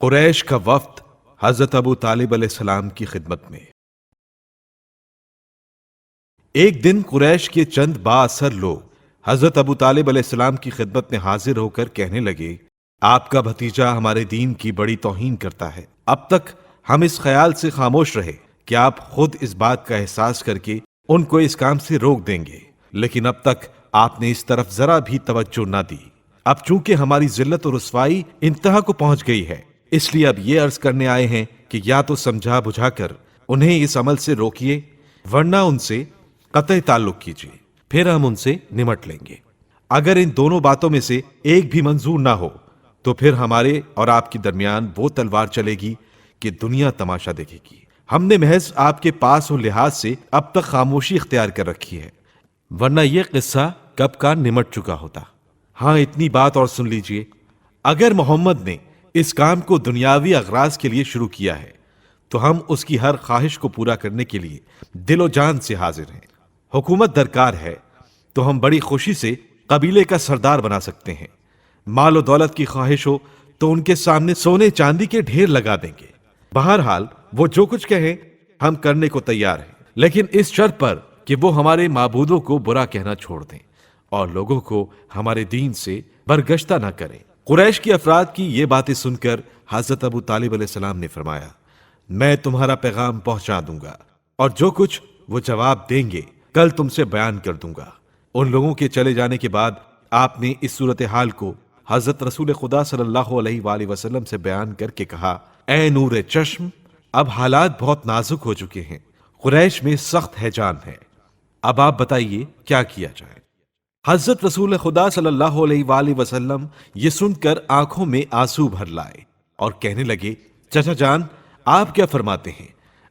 قریش کا وفد حضرت ابو طالب علیہ السلام کی خدمت میں۔ ایک دن قریش کے چند با اثر لوگ حضرت ابو طالب علیہ السلام کی خدمت میں حاضر ہو کر کہنے لگے، آپ کا بھتیجا ہمارے دین کی بڑی توہین کرتا ہے۔ اب تک ہم اس خیال سے خاموش رہے کہ آپ خود اس بات کا احساس کر کے ان کو اس کام سے روک دیں گے، لیکن اب تک آپ نے اس طرف ذرا بھی توجہ نہ دی۔ اب چونکہ ہماری ذلت اور رسوائی انتہا کو پہنچ گئی ہے، اس لیے اب یہ عرض کرنے آئے ہیں کہ یا تو سمجھا بجھا کر انہیں اس عمل سے روکیے، ورنہ ان سے قطع تعلق کیجیے، پھر ہم ان سے نمٹ لیں گے۔ اگر ان دونوں باتوں میں سے ایک بھی منظور نہ ہو تو پھر ہمارے اور آپ کے درمیان وہ تلوار چلے گی کہ دنیا تماشا دیکھے گی۔ ہم نے محض آپ کے پاس و لحاظ سے اب تک خاموشی اختیار کر رکھی ہے، ورنہ یہ قصہ کب کا نمٹ چکا ہوتا۔ ہاں اتنی بات اور سن لیجئے، اگر محمد نے اس کام کو دنیاوی اغراض کے لیے شروع کیا ہے تو ہم اس کی ہر خواہش کو پورا کرنے کے لیے دل و جان سے حاضر ہیں۔ حکومت درکار ہے تو ہم بڑی خوشی سے قبیلے کا سردار بنا سکتے ہیں۔ مال و دولت کی خواہش ہو تو ان کے سامنے سونے چاندی کے ڈھیر لگا دیں گے۔ بہرحال وہ جو کچھ کہیں ہم کرنے کو تیار ہیں، لیکن اس شرط پر کہ وہ ہمارے معبودوں کو برا کہنا چھوڑ دیں اور لوگوں کو ہمارے دین سے برگشتہ نہ کریں۔ قریش کی افراد کی یہ باتیں سن کر حضرت ابو طالب علیہ السلام نے فرمایا، میں تمہارا پیغام پہنچا دوں گا اور جو کچھ وہ جواب دیں گے کل تم سے بیان کر دوں گا۔ ان لوگوں کے چلے جانے کے بعد آپ نے اس صورتحال کو حضرت رسول خدا صلی اللہ علیہ وآلہ وسلم سے بیان کر کے کہا، اے نور چشم، اب حالات بہت نازک ہو چکے ہیں، قریش میں سخت ہیجان ہے، اب آپ بتائیے کیا کیا جائے۔ حضرت رسول خدا صلی اللہ علیہ وآلہ وسلم یہ سن کر آنکھوں میں آنسو بھر لائے اور کہنے لگے، چچا جان آپ کیا فرماتے ہیں؟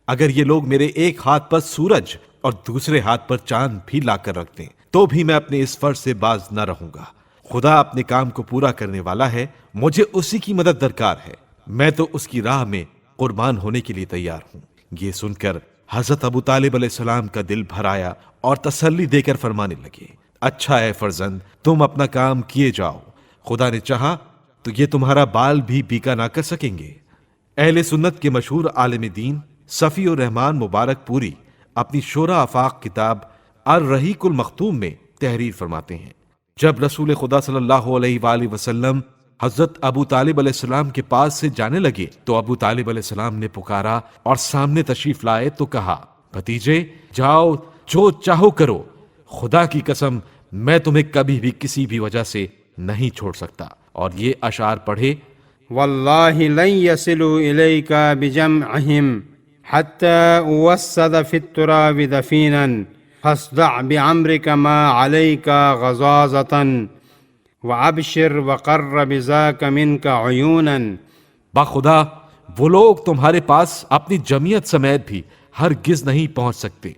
اگر یہ لوگ میرے ایک ہاتھ پر سورج اور دوسرے ہاتھ پر چاند بھی لا کر رکھ دیں تو بھی میں اپنے اس فرض سے باز نہ رہوں گا۔ خدا اپنے کام کو پورا کرنے والا ہے، مجھے اسی کی مدد درکار ہے، میں تو اس کی راہ میں قربان ہونے کے لیے تیار ہوں۔ یہ سن کر حضرت ابو طالب علیہ السلام کا دل بھر آیا اور تسلی دے کر فرمانے لگے، اچھا ہے فرزند، تم اپنا کام کیے جاؤ، خدا نے چاہا تو یہ تمہارا بال بھی بیکا نہ کر سکیں گے۔ اہل سنت کے مشہور عالم دین صفی الرحمن مبارک پوری اپنی شورا آفاق کتاب الرحیق المختوم میں تحریر فرماتے ہیں، جب رسول خدا صلی اللہ علیہ وآلہ وسلم حضرت ابو طالب علیہ السلام کے پاس سے جانے لگے تو ابو طالب علیہ السلام نے پکارا اور سامنے تشریف لائے تو کہا، بھتیجے جاؤ، جو چاہو کرو، خدا کی قسم میں تمہیں کبھی بھی کسی بھی وجہ سے نہیں چھوڑ سکتا۔ اور یہ اشعار پڑھے، واللہ لن يصلوا إليك بجمعهم حتى أوسد في التراب دفينا فاصدع بعمرك ما عليك غضاضة وابشر وقر بذاك منك عيونا۔ باخدا وہ لوگ تمہارے پاس اپنی جمعیت سمیت بھی ہرگز نہیں پہنچ سکتے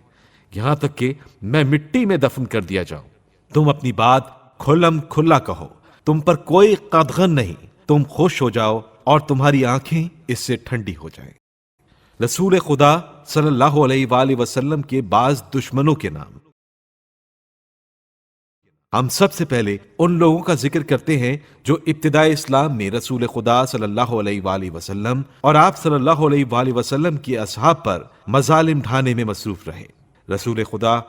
یہاں تک کہ میں مٹی میں دفن کر دیا جاؤں۔ تم اپنی بات کھلم کھلا کہو، تم پر کوئی قدغن نہیں، تم خوش ہو جاؤ اور تمہاری آنکھیں اس سے ٹھنڈی ہو جائیں۔ رسول خدا صلی اللہ علیہ وآلہ وسلم کے بعض دشمنوں کے نام۔ ہم سب سے پہلے ان لوگوں کا ذکر کرتے ہیں جو ابتدائی اسلام میں رسول خدا صلی اللہ علیہ وآلہ وسلم اور آپ صلی اللہ علیہ وآلہ وسلم کے اصحاب پر مظالم ڈھانے میں مصروف رہے۔ رسول خدا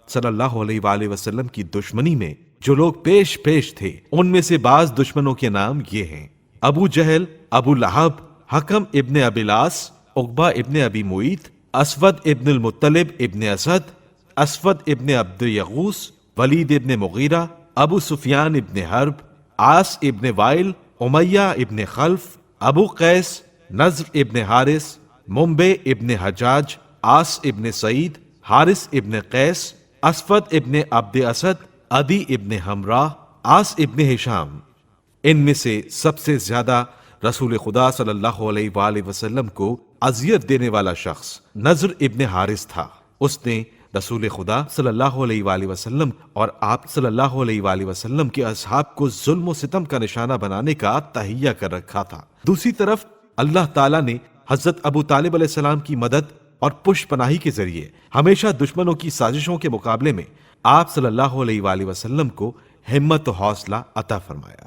صلی اللہ علیہ وآلہ وسلم کی دشمنی میں جو لوگ پیش تھے، ان میں سے بعض دشمنوں کے نام یہ ہیں: ابو جہل، ابو لہب، حکم ابن ابی العاص، عقبہ ابن ابی معیط، اسود ابن المطلب ابن اسد، اسود ابن عبد یغوث، ولید ابن مغیرہ، ابو سفیان ابن حرب، عاص ابن وائل، امیہ ابن خلف، ابو قیس، نضر ابن حارث، منبع ابن حجاج، عاص ابن سعید، حارث ابن قیس، اسود ابن عبد اسد، عدی ابن حمراء، عاص ابن ہشام۔ ان میں سے سب سے زیادہ رسول خدا صلی اللہ علیہ وآلہ وسلم کو اذیت دینے والا شخص نضر ابن حارث تھا۔ اس نے رسول خدا صلی اللہ علیہ وآلہ وسلم اور آپ صلی اللہ علیہ وآلہ وسلم کے اصحاب کو ظلم و ستم کا نشانہ بنانے کا تہیہ کر رکھا تھا۔ دوسری طرف اللہ تعالیٰ نے حضرت ابو طالب علیہ السلام کی مدد اور پشت پناہی کے ذریعے ہمیشہ دشمنوں کی سازشوں کے مقابلے میں آپ صلی اللہ علیہ وآلہ وسلم کو ہمت و حوصلہ عطا فرمایا۔